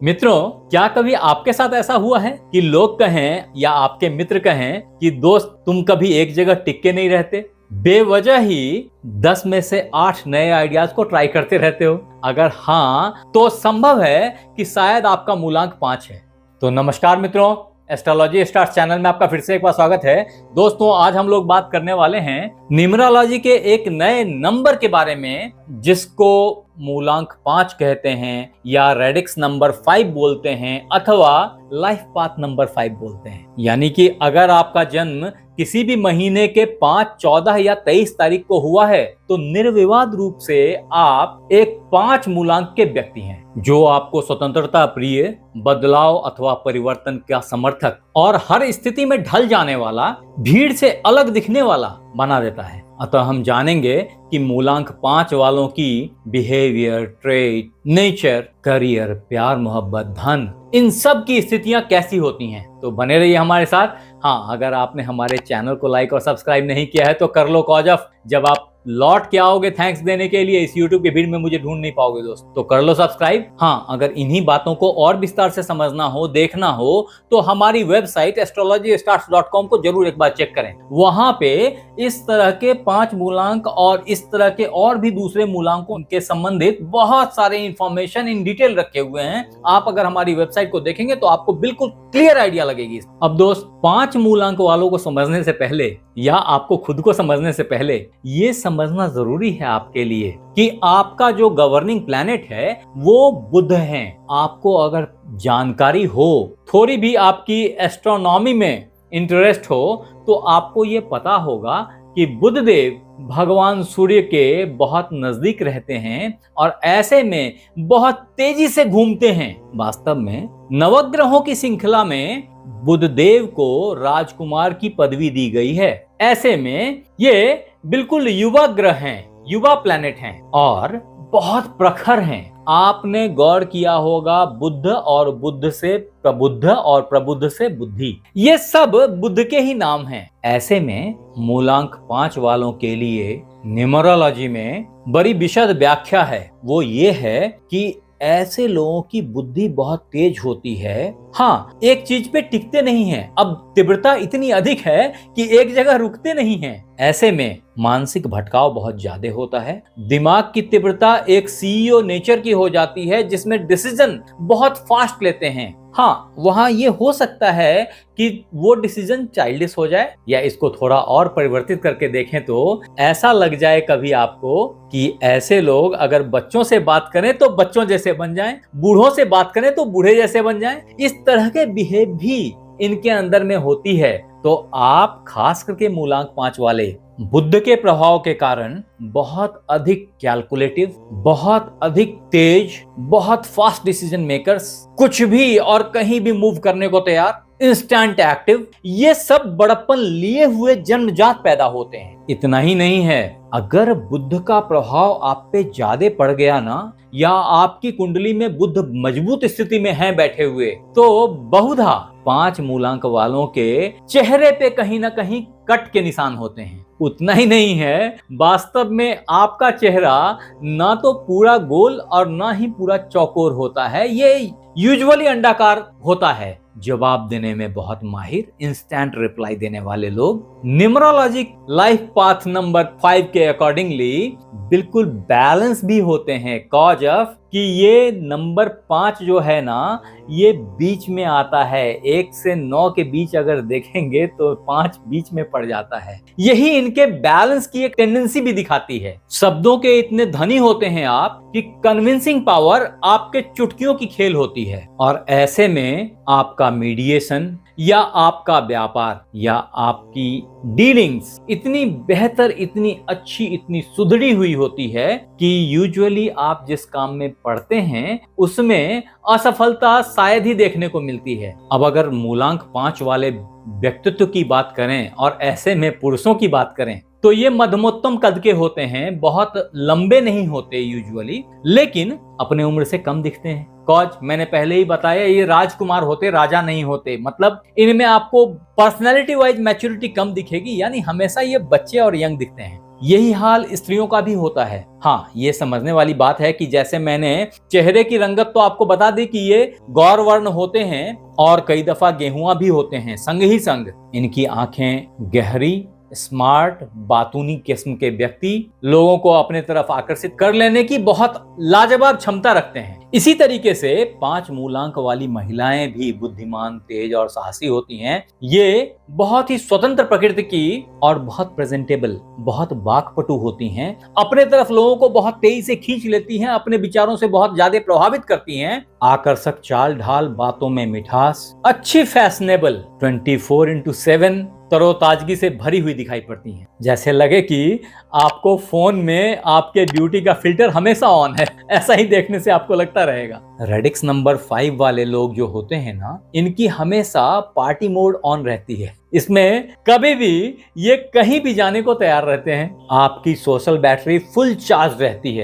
मित्रों, क्या कभी आपके साथ ऐसा हुआ है कि लोग कहें या आपके मित्र कहें कि दोस्त तुम कभी एक जगह टिक के नहीं रहते, बेवजह ही 10 में से 8 नए आइडियाज को ट्राई करते रहते हो? अगर हाँ, तो संभव है कि शायद आपका मूलांक 5 है। तो नमस्कार मित्रों, एस्ट्रोलॉजी स्टार्स चैनल में आपका फिर से एक बार स्वागत है। दोस्तों, आज हम लोग बात करने वाले हैं न्यूमरोलॉजी के एक नए नंबर के बारे में, जिसको मूलांक 5 कहते हैं या रेडिक्स नंबर 5 बोलते हैं अथवा लाइफ पाथ नंबर 5 बोलते हैं। यानी कि अगर आपका जन्म किसी भी महीने के 5, 14 या 23 तारीख को हुआ है तो निर्विवाद रूप से आप एक 5 मूलांक के व्यक्ति हैं, जो आपको स्वतंत्रता प्रिय, बदलाव अथवा परिवर्तन का समर्थक और हर स्थिति में ढल जाने वाला, भीड़ से अलग दिखने वाला बना देता है। अतः हम जानेंगे कि मूलांक 5 वालों की बिहेवियर, ट्रेट, नेचर, करियर, प्यार, मोहब्बत, धन, इन सब की स्थितियां कैसी होती हैं। तो बने रहिए हमारे साथ। हाँ, अगर आपने हमारे चैनल को लाइक और सब्सक्राइब नहीं किया है तो कर लो, कॉज ऑफ जब आप लौट के आओगे थैंक्स देने के लिए, इस YouTube की भीड़ में मुझे ढूंढ नहीं पाओगे दोस्त, तो कर लो सब्सक्राइब। हाँ, अगर इन्हीं बातों को और विस्तार से समझना हो, देखना हो, तो हमारी वेबसाइट astrologystars.com को जरूर एक बार चेक करें। वहां पे इस तरह के 5 मूलांक और इस तरह के और भी दूसरे मूलांकों के संबंधित बहुत सारे इंफॉर्मेशन इन डिटेल रखे हुए हैं। आप अगर हमारी वेबसाइट को देखेंगे तो आपको बिल्कुल क्लियर आइडिया लगेगी। अब दोस्त, 5 मूलांक वालों को समझने से पहले या आपको खुद को समझने से पहले ये समझना जरूरी है आपके लिए कि आपका जो गवर्निंग प्लैनेट है वो बुध है। आपको अगर जानकारी हो, थोड़ी भी आपकी एस्ट्रोनॉमी में इंटरेस्ट हो, तो आपको ये पता होगा कि बुध देव भगवान सूर्य के बहुत नजदीक रहते हैं और ऐसे में बहुत तेजी से घूमते हैं। वास्तव में नवग्रहों की श्रृंखला में बुध देव को राजकुमार की पदवी दी गई है। ऐसे में ये बिल्कुल युवा ग्रह हैं, युवा प्लैनेट हैं और बहुत प्रखर हैं। आपने गौर किया होगा, बुध और बुद्ध से प्रबुद्ध और प्रबुद्ध से बुद्धि, ये सब बुद्ध के ही नाम हैं। ऐसे में मूलांक 5 वालों के लिए न्यूमरोलॉजी में बड़ी विशद व्याख्या है। वो ये है कि ऐसे लोगों की बुद्धि बहुत तेज होती है। हाँ, एक चीज पे टिकते नहीं हैं। अब तीव्रता इतनी अधिक है कि एक जगह रुकते नहीं हैं। ऐसे में मानसिक भटकाव बहुत ज्यादा होता है। दिमाग की तीव्रता एक CEO नेचर की हो जाती है, जिसमें डिसीजन बहुत फास्ट लेते हैं। हाँ, वहां ये हो सकता है कि वो डिसीजन चाइल्डिश हो जाए, या इसको थोड़ा और परिवर्तित करके देखें तो ऐसा लग जाए कभी आपको कि ऐसे लोग अगर बच्चों से बात करें तो बच्चों जैसे बन जाएं, बूढ़ों से बात करें तो बूढ़े जैसे बन जाएं। इस तरह के बिहेव भी इनके अंदर में होती है। तो आप खास करके मूलांक 5 वाले बुद्ध के प्रभाव के कारण बहुत अधिक कैलकुलेटिव, बहुत अधिक तेज, बहुत फास्ट डिसीजन मेकर्स, कुछ भी और कहीं भी मूव करने को तैयार, इंस्टेंट एक्टिव, ये सब बड़प्पन लिए हुए जन्मजात पैदा होते हैं। इतना ही नहीं है, अगर बुद्ध का प्रभाव आप पे ज्यादा पड़ गया ना, या आपकी कुंडली में बुद्ध मजबूत स्थिति में है बैठे हुए, तो बहुधा 5 मूलांक वालों के चेहरे पे कहीं ना कहीं कट के निशान होते हैं। उतना ही नहीं है, वास्तव में आपका चेहरा ना तो पूरा गोल और ना ही पूरा चौकोर होता है। ये यूजुअली अंडाकार होता है। जवाब देने में बहुत माहिर, इंस्टेंट रिप्लाई देने वाले लोग न्यूमरोलॉजिक लाइफ पाथ नंबर 5 के अकॉर्डिंगली बिल्कुल बैलेंस भी होते हैं। कॉज ऑफ कि ये नंबर 5 जो है ना, ये बीच में आता है। 1 से 9 के बीच अगर देखेंगे तो 5 बीच में पड़ जाता है। यही इनके बैलेंस की एक टेंडेंसी भी दिखाती है। शब्दों के इतने धनी होते हैं आप कि कन्विंसिंग पावर आपके चुटकियों की खेल होती है। और ऐसे में आपका मीडिएशन या आपका व्यापार या आपकी डीलिंग्स इतनी बेहतर, इतनी अच्छी, इतनी सुधरी हुई होती है कि यूजुअली आप जिस काम में पड़ते हैं उसमें असफलता शायद ही देखने को मिलती है। अब अगर मूलांक 5 वाले व्यक्तित्व की बात करें और ऐसे में पुरुषों की बात करें तो ये मध्यमोत्तम कद के होते हैं, बहुत लंबे नहीं होते यूजुअली, लेकिन अपने उम्र से कम दिखते हैं। कॉज मैंने पहले ही बताया, ये राजकुमार होते, राजा नहीं होते। मतलब इनमें आपको पर्सनैलिटी वाइज मैच्योरिटी कम दिखेगी, यानी हमेशा ये बच्चे और यंग दिखते हैं। यही हाल स्त्रियों का भी होता है। हाँ, ये समझने वाली बात है कि जैसे मैंने चेहरे की रंगत तो आपको बता दी कि ये गौर वर्ण होते हैं और कई दफा गेहुआ भी होते हैं संग ही संग। इनकी आंखें गहरी, स्मार्ट, बातूनी किस्म के व्यक्ति लोगों को अपने तरफ आकर्षित कर लेने की बहुत लाजवाब क्षमता रखते हैं। इसी तरीके से 5 मूलांक वाली महिलाएं भी बुद्धिमान, तेज और साहसी होती हैं। ये बहुत ही स्वतंत्र प्रकृति की और बहुत प्रेजेंटेबल, बहुत वाक्पटु होती हैं। अपने तरफ लोगों को बहुत तेजी से खींच लेती हैं, अपने विचारों से बहुत ज्यादा प्रभावित करती हैं। आकर्षक चाल ढाल, बातों में मिठास, अच्छी फैशनेबल, 24/7 तरोताजगी से भरी हुई दिखाई पड़ती हैं। जैसे लगे कि आपको फोन में आपके ब्यूटी का फिल्टर हमेशा ऑन है, ऐसा ही देखने से आपको लगता रहेगा। रेडिक्स नंबर 5 वाले लोग जो होते हैं ना, इनकी हमेशा पार्टी मोड ऑन रहती है। इसमें कभी भी ये कहीं भी जाने को तैयार रहते हैं। आपकी सोशल बैटरी फुल चार्ज रहती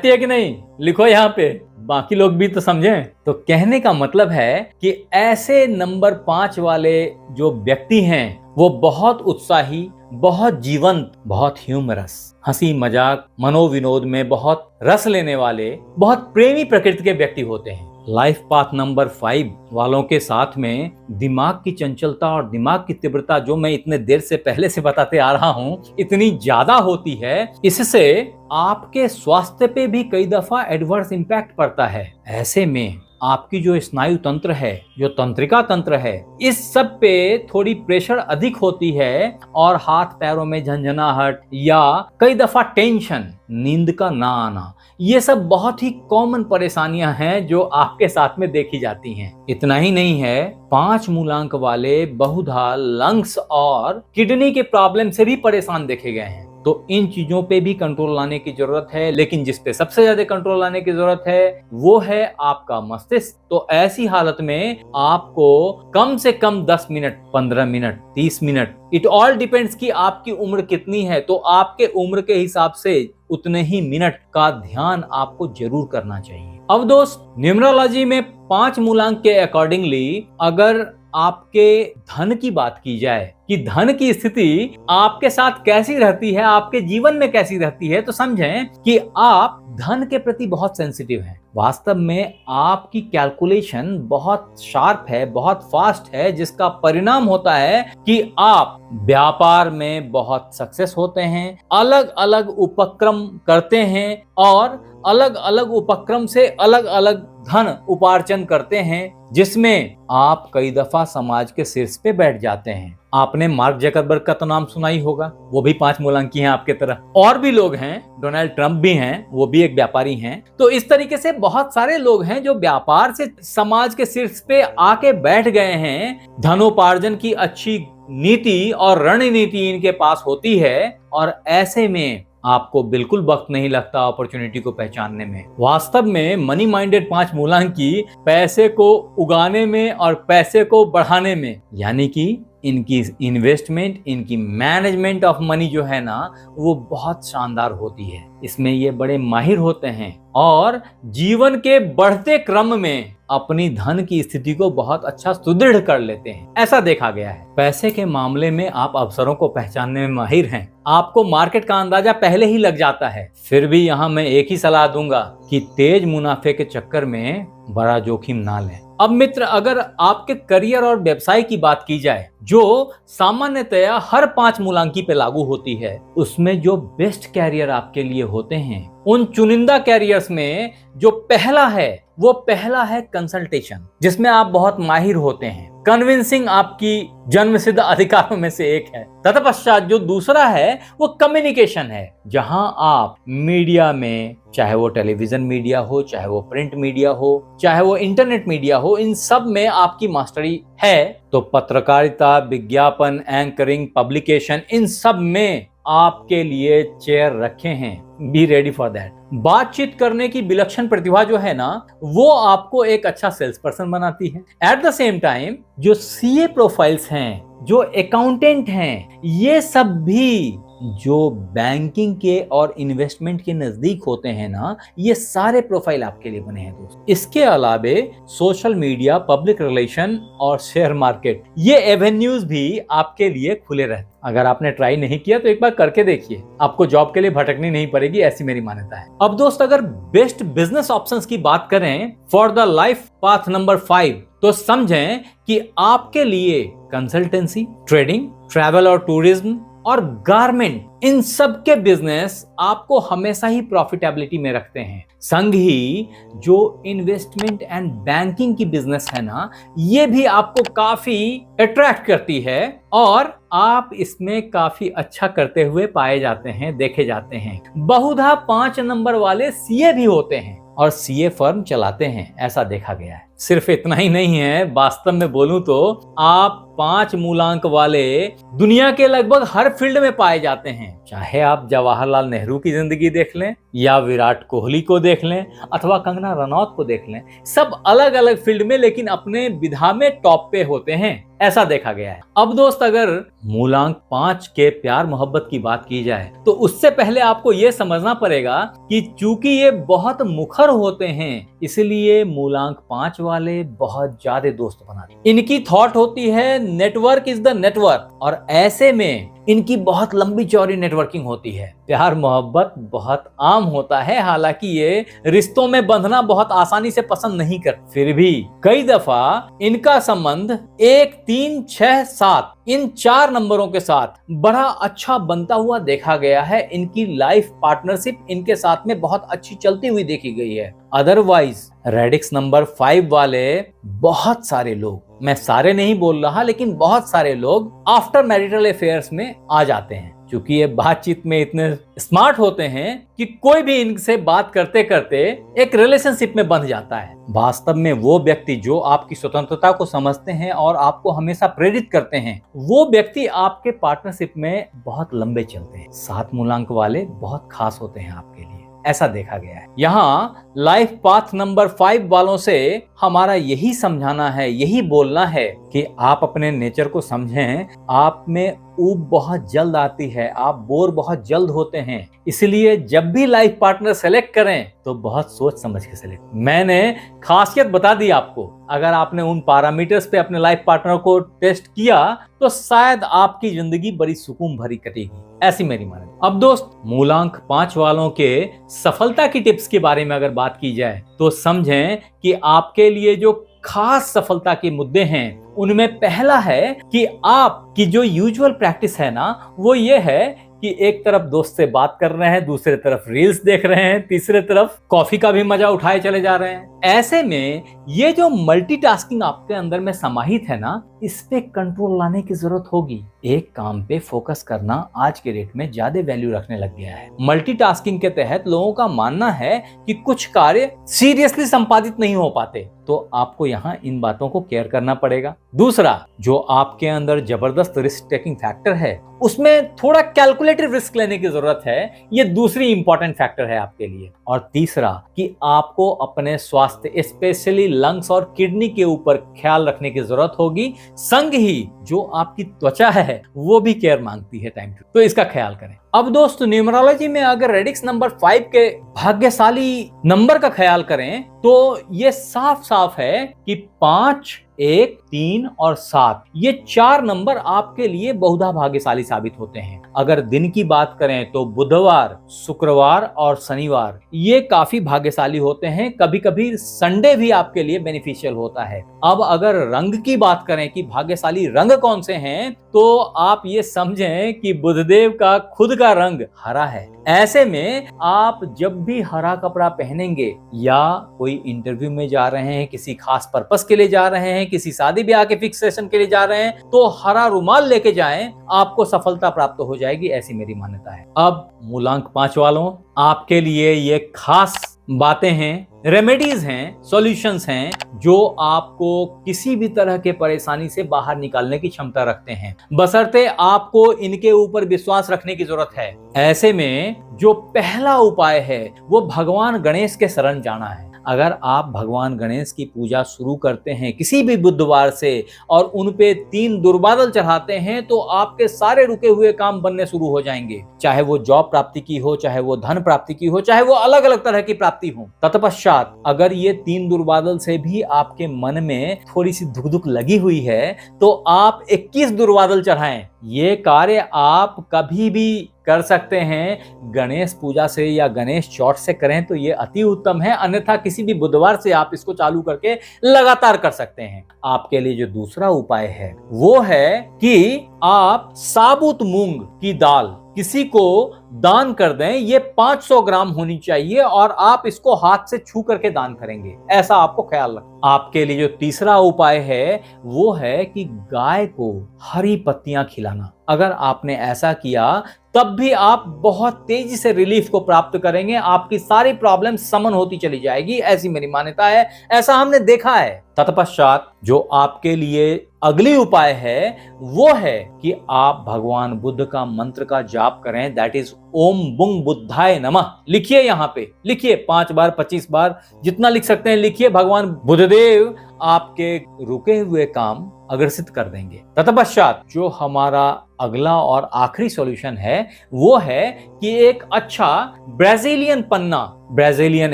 है कि नहीं? लिखो यहाँ पे, बाकी लोग भी तो समझें। तो कहने का मतलब है कि ऐसे नंबर 5 वाले जो व्यक्ति हैं वो बहुत उत्साही, बहुत जीवंत, बहुत ह्यूमरस, हंसी मजाक, मनोविनोद में बहुत रस लेने वाले, बहुत प्रेमी प्रकृति के व्यक्ति होते हैं। लाइफ पाथ नंबर 5 वालों के साथ में दिमाग की चंचलता और दिमाग की तीव्रता, जो मैं इतने देर से पहले से बताते आ रहा हूं, इतनी ज्यादा होती है, इससे आपके स्वास्थ्य पे भी कई दफा एडवर्स इंपैक्ट पड़ता है। ऐसे में आपकी जो स्नायु तंत्र है, जो तंत्रिका तंत्र है, इस सब पे थोड़ी प्रेशर अधिक होती है और हाथ पैरों में झंझनाहट या कई दफा टेंशन, नींद का ना आना, ये सब बहुत ही कॉमन परेशानियां हैं जो आपके साथ में देखी जाती हैं। इतना ही नहीं है, 5 मूलांक वाले बहुधा लंग्स और किडनी के प्रॉब्लम से भी परेशान देखे गए हैं। तो इन चीजों पे भी कंट्रोल लाने की जरूरत है, लेकिन जिस पे सबसे ज्यादा कंट्रोल लाने की जरूरत है वो है आपका मस्तिष्क। तो ऐसी हालत में आपको कम से कम 10 minute, 15 minute, 30 minute, it all depends कि आपकी उम्र कितनी है, तो आपके उम्र के हिसाब से उतने ही मिनट का ध्यान आपको जरूर करना चाहिए। अब दोस्त, न्यूमरोलॉजी में 5 मूलांक के अकॉर्डिंगली अगर आपके धन की बात की जाए कि धन की स्थिति आपके साथ कैसी रहती है, आपके जीवन में कैसी रहती है, तो समझें कि आप धन के प्रति बहुत सेंसिटिव हैं। वास्तव में आपकी कैलकुलेशन बहुत शार्प है, बहुत फास्ट है, जिसका परिणाम होता है कि आप व्यापार में बहुत सक्सेस होते हैं, अलग अलग उपक्रम करते हैं और अलग अलग उपक्रम से अलग अलग धन उपार्जन करते हैं, जिसमें आप कई दफा समाज के शीर्ष पे बैठ जाते हैं। आपने मार्क जकरबर्ग का तो नाम सुना ही होगा, वो भी 5 मूलांकी हैं आपके तरह। और भी लोग हैं, डोनाल्ड ट्रंप भी हैं, वो भी एक व्यापारी हैं। तो इस तरीके से बहुत सारे लोग हैं जो व्यापार से समाज के शीर्ष पे आके बैठ गए हैं। धनोपार्जन की अच्छी नीति और रणनीति इनके पास होती है और ऐसे में आपको बिल्कुल वक्त नहीं लगता अपॉर्चुनिटी को पहचानने में। वास्तव में मनी माइंडेड 5 मूलांकी पैसे को उगाने में और पैसे को बढ़ाने में, यानी कि इनकी इन्वेस्टमेंट, इनकी मैनेजमेंट ऑफ मनी जो है ना, वो बहुत शानदार होती है। इसमें ये बड़े माहिर होते हैं और जीवन के बढ़ते क्रम में अपनी धन की स्थिति को बहुत अच्छा सुदृढ़ कर लेते हैं, ऐसा देखा गया है। पैसे के मामले में आप अवसरों को पहचानने में माहिर हैं, आपको मार्केट का अंदाजा पहले ही लग जाता है। फिर भी यहाँ मैं एक ही सलाह दूंगा कि तेज मुनाफे के चक्कर में बड़ा जोखिम ना लें। अब मित्र, अगर आपके करियर और व्यवसाय की बात की जाए, जो सामान्यतया हर 5 मूलांकी पे लागू होती है, उसमें जो बेस्ट कैरियर आपके लिए होते हैं, उन चुनिंदा कैरियर्स में जो पहला है कंसल्टेशन, जिसमें आप बहुत माहिर होते हैं। कन्विंसिंग आपकी जन्मसिद्ध अधिकारों में से एक है। तत्पश्चात जो दूसरा है वो कम्युनिकेशन है, जहां आप मीडिया में, चाहे वो टेलीविजन मीडिया हो, चाहे वो प्रिंट मीडिया हो, चाहे वो इंटरनेट मीडिया हो, इन सब में आपकी मास्टरी है। तो पत्रकारिता, विज्ञापन, एंकरिंग, पब्लिकेशन, इन सब में आपके लिए चेयर रखे हैं। Be ready for that. बातचीत करने की विलक्षण प्रतिभा जो है ना, वो आपको एक अच्छा सेल्स पर्सन बनाती है। एट द सेम टाइम जो सीए प्रोफाइल्स हैं, जो अकाउंटेंट हैं, ये सब भी जो बैंकिंग के और इन्वेस्टमेंट के नजदीक होते हैं ना, ये सारे प्रोफाइल आपके लिए बने हैं दोस्त। इसके अलावे सोशल मीडिया, पब्लिक रिलेशन और शेयर मार्केट, ये एवेन्यूज भी आपके लिए खुले रहते हैं। अगर आपने ट्राई नहीं किया तो एक बार करके देखिए, आपको जॉब के लिए भटकनी नहीं पड़ेगी, ऐसी मेरी मान्यता है। अब दोस्त, अगर बेस्ट बिजनेस ऑप्शंस की बात करें for the life path number 5, तो समझें कि आपके लिए कंसल्टेंसी, ट्रेडिंग, ट्रैवल और टूरिज्म और गारमेंट, इन सब के बिजनेस आपको हमेशा ही प्रॉफिटेबिलिटी में रखते हैं। संग ही जो इन्वेस्टमेंट एंड बैंकिंग की बिजनेस है ना, ये भी आपको काफी अट्रैक्ट करती है और आप इसमें काफी अच्छा करते हुए पाए जाते हैं, देखे जाते हैं। बहुधा 5 नंबर वाले सीए भी होते हैं और सीए फर्म चलाते हैं, ऐसा देखा गया है। सिर्फ इतना ही नहीं है, वास्तव में बोलूं तो आप 5 मूलांक वाले दुनिया के लगभग हर फील्ड में पाए जाते हैं। चाहे आप जवाहरलाल नेहरू की जिंदगी देख लें या विराट कोहली को देख लें अथवा कंगना रनौत को देख लें, सब अलग अलग फील्ड में लेकिन अपने विधा में टॉप पे होते हैं, ऐसा देखा गया है। अब दोस्त, अगर मूलांक 5 के प्यार मोहब्बत की बात की जाए तो उससे पहले आपको यह समझना पड़ेगा कि चूंकि ये बहुत मुखर होते हैं, इसलिए मूलांक 5 वाले बहुत ज्यादा दोस्त बनाते। इनकी थॉट होती है नेटवर्क इज द नेटवर्क, और ऐसे में इनकी बहुत लंबी चौड़ी नेटवर्किंग होती है। प्यार मोहब्बत बहुत आम होता है, हालांकि ये रिश्तों में बंधना बहुत आसानी से पसंद नहीं करते। फिर भी कई दफा इनका संबंध 1, 3, 6, 7 इन 4 नंबरों के साथ बड़ा अच्छा बनता हुआ देखा गया है। इनकी लाइफ पार्टनरशिप इनके साथ में बहुत अच्छी चलती हुई देखी गई है। अदरवाइज रेडिक्स नंबर 5 वाले बहुत सारे लोग, मैं सारे नहीं बोल रहा, लेकिन बहुत सारे लोग आफ्टर मैरिटल अफेयर्स में आ जाते हैं। क्योंकि ये बातचीत में इतने स्मार्ट होते हैं कि कोई भी इनसे बात करते करते एक रिलेशनशिप में बंध जाता है। वास्तव में वो व्यक्ति जो आपकी स्वतंत्रता को समझते हैं और आपको हमेशा प्रेरित करते हैं, वो व्यक्ति आपके पार्टनरशिप में बहुत लंबे चलते हैं। 7 मूलांक वाले बहुत खास होते हैं आपके लिए, ऐसा देखा गया है। यहाँ लाइफ पाथ नंबर 5 वालों से हमारा यही समझाना है, यही बोलना है कि आप अपने नेचर को समझें। आप में ऊब बहुत जल्द आती है, आप बोर बहुत जल्द होते हैं, इसलिए जब भी लाइफ पार्टनर सेलेक्ट करें तो बहुत सोच समझ के सेलेक्ट। मैंने खासियत बता दी आपको, अगर आपने उन पैरामीटर्स पे अपने लाइफ पार्टनर को टेस्ट किया तो शायद आपकी जिंदगी बड़ी सुकून भरी कटेगी, ऐसी मेरी मान्यता। अब दोस्त, मूलांक 5 वालों के सफलता की टिप्स के बारे में अगर बात की जाए तो समझें कि आपके लिए जो खास सफलता के मुद्दे हैं, उनमें पहला है कि आपकी जो यूजुअल प्रैक्टिस है ना, वो ये है कि एक तरफ दोस्त से बात कर रहे हैं, दूसरे तरफ रील्स देख रहे हैं, तीसरे तरफ कॉफी का भी मजा उठाए चले जा रहे हैं। ऐसे में ये जो मल्टीटास्किंग आपके अंदर में समाहित है ना, इस पे कंट्रोल लाने की जरूरत होगी। एक काम पे फोकस करना आज के डेट में ज्यादा वैल्यू रखने लग गया है। मल्टीटास्किंग के तहत लोगों का मानना है कि कुछ कार्य सीरियसली संपादित नहीं हो पाते, तो आपको यहाँ इन बातों को केयर करना पड़ेगा। दूसरा, जो आपके अंदर जबरदस्त रिस्क टेकिंग फैक्टर है, उसमें थोड़ा कैलकुलेटिव रिस्क लेने की जरूरत है, ये दूसरी इंपॉर्टेंट फैक्टर है आपके लिए। और तीसरा, कि आपको अपने स्वास्थ्य, स्पेशली लंग्स और किडनी के ऊपर ख्याल रखने की जरूरत होगी। संग ही जो आपकी त्वचा है वो भी केयर मांगती है टाइम टू, तो इसका ख्याल करें। अब दोस्त, न्यूमरोलॉजी में अगर रेडिक्स नंबर 5 के भाग्यशाली नंबर का ख्याल करें तो ये साफ साफ है कि 5, 1, 3 और 7 ये 4 नंबर आपके लिए बहुधा भाग्यशाली साबित होते हैं। अगर दिन की बात करें तो बुधवार, शुक्रवार और शनिवार ये काफी भाग्यशाली होते हैं। कभी कभी संडे भी आपके लिए बेनिफिशियल होता है। अब अगर रंग की बात करें कि भाग्यशाली रंग कौन से हैं, तो आप ये समझें कि बुधदेव का खुद का रंग हरा है। ऐसे में आप जब भी हरा कपड़ा पहनेंगे या कोई इंटरव्यू में जा रहे हैं, किसी खास पर्पस के लिए जा रहे हैं, किसी शादी ब्याह के फिक्स सेशन के लिए जा रहे हैं, तो हरा रुमाल लेके जाएं, आपको सफलता प्राप्त हो जाएगी, ऐसी मेरी मान्यता है। अब मूलांक 5 वालों, आपके लिए ये खास बातें हैं, रेमेडीज हैं, सॉल्यूशंस हैं जो आपको किसी भी तरह के परेशानी से बाहर निकालने की क्षमता रखते हैं, बशर्ते आपको इनके ऊपर विश्वास रखने की जरूरत है। ऐसे में जो पहला उपाय है वो भगवान गणेश के शरण जाना है। अगर आप भगवान गणेश की पूजा शुरू करते हैं किसी भी बुधवार से और उन पे 3 दुर्बादल चढ़ाते हैं तो आपके सारे रुके हुए काम बनने शुरू हो जाएंगे, चाहे वो जॉब प्राप्ति की हो, चाहे वो धन प्राप्ति की हो, चाहे वो अलग अलग तरह की प्राप्ति हो। तत्पश्चात अगर ये 3 दुर्बादल से भी आपके मन में थोड़ी सी धुक धुक लगी हुई है तो आप 21 दुर्बादल चढ़ाएं। ये कार्य आप कभी भी कर सकते हैं, गणेश पूजा से या गणेश चौथ से करें तो ये अति उत्तम है, अन्यथा किसी भी बुधवार से आप इसको चालू करके लगातार कर सकते हैं। आपके लिए जो दूसरा उपाय है वो है कि आप साबुत मूंग की दाल किसी को दान कर दें। ये 500 ग्राम होनी चाहिए और आप इसको हाथ से छू करके दान करेंगे, ऐसा आपको ख्याल रखना। आपके लिए जो तीसरा उपाय है वो है कि गाय को हरी पत्तियां खिलाना। अगर आपने ऐसा किया तब भी आप बहुत तेजी से रिलीफ को प्राप्त करेंगे, आपकी सारी प्रॉब्लम समन होती चली जाएगी, ऐसी मेरी मान्यता है, ऐसा हमने देखा है। तत्पश्चात जो आपके लिए अगली उपाय है वो है कि आप भगवान बुद्ध का मंत्र का जाप करें, दैट इज ओम बुंग बुद्धाय नमः। लिखिए, यहाँ पे लिखिए 5 बार 25 बार जितना लिख सकते हैं लिखिए। भगवान बुद्धदेव आपके रुके हुए काम अग्रसित कर देंगे। तत्पश्चात जो हमारा अगला और आखिरी सॉल्यूशन है वो है कि एक अच्छा ब्राजीलियन पन्ना, ब्राजीलियन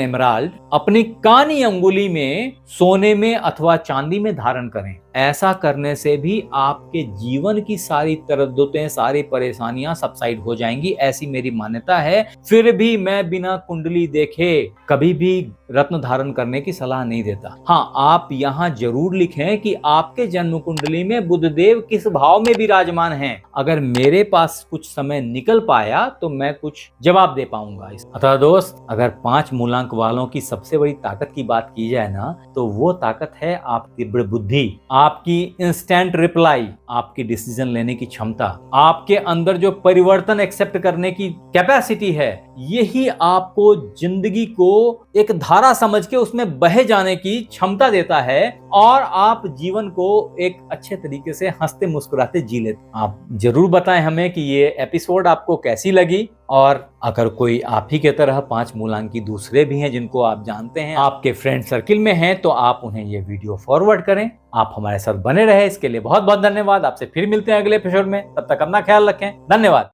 एमराल्ड अपनी कानी अंगुली में सोने में अथवा चांदी में धारण करें। ऐसा करने से भी आपके जीवन की सारी तरद्दुतें, सारी परेशानियां सबसाइड हो जाएंगी, ऐसी मेरी मान्यता है। फिर भी मैं बिना कुंडली देखे कभी भी रत्न धारण करने की सलाह नहीं देता। हाँ, आप यहाँ जरूर लिखें कि आपके जन्म कुंडली में बुद्धदेव किस भाव में विराजमान हैं। अगर मेरे पास कुछ समय निकल पाया तो मैं कुछ जवाब दे पाऊंगा। अतः दोस्त, अगर 5 मूलांक वालों की सबसे बड़ी ताकत की बात की जाए ना तो वो ताकत है आपकी दृढ़ बुद्धि, आपकी इंस्टेंट रिप्लाई, आपकी डिसीजन लेने की क्षमता, आपके अंदर जो परिवर्तन एक्सेप्ट करने की कैपेसिटी है। यही आपको जिंदगी को एक धारा समझ के उसमें बहे जाने की क्षमता देता है और आप जीवन को एक अच्छे तरीके से हंसते मुस्कुराते जी लेते। आप जरूर बताएं हमें कि ये एपिसोड आपको कैसी लगी, और अगर कोई आप ही के तरह 5 मूलांकी दूसरे भी हैं जिनको आप जानते हैं, आपके फ्रेंड सर्किल में हैं, तो आप उन्हें ये वीडियो फॉरवर्ड करें। आप हमारे साथ बने रहे इसके लिए बहुत बहुत धन्यवाद। आपसे फिर मिलते हैं अगले एपिसोड में, तब तक अपना ख्याल रखें। धन्यवाद।